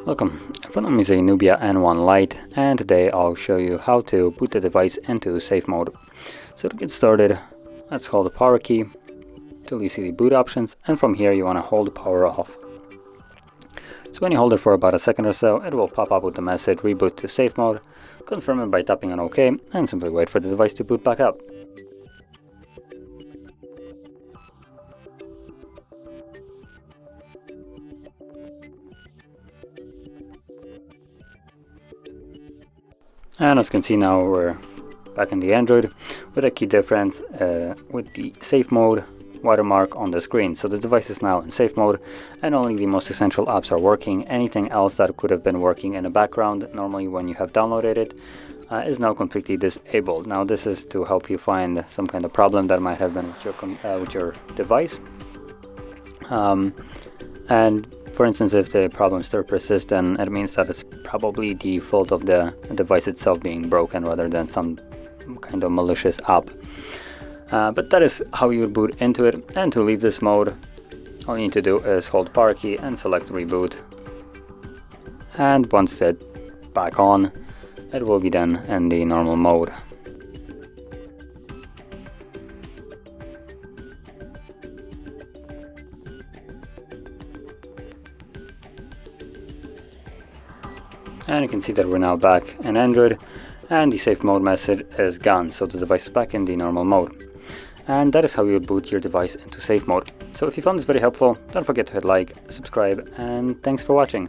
Welcome, in front of me is a Nubia N1 Lite, and today I'll show you how to boot the device into safe mode. So to get started, let's hold the power key till you see the boot options, and from here you want to hold the power off. So when you hold it for about a second or so, it will pop up with the message reboot to safe mode. Confirm it by tapping on OK, and simply wait for the device to boot back up. And as you can see, now we're back in the Android with a key difference with the safe mode watermark on the screen. So the device is now in safe mode and only the most essential apps are working. Anything else that could have been working in the background normally when you have downloaded it is now completely disabled. Now this is to help you find some kind of problem that might have been with your device. And for instance, if the problem still persists, then it means that it's probably the fault of the device itself being broken rather than some kind of malicious app. But that is how you would boot into it. And to leave this mode, all you need to do is hold power key and select reboot. And once it's back on, it will be then in the normal mode. And you can see that we're now back in Android and the safe mode message is gone, so the device is back in the normal mode. And that is how you would boot your device into safe mode. So if you found this very helpful, don't forget to hit like, subscribe, and thanks for watching.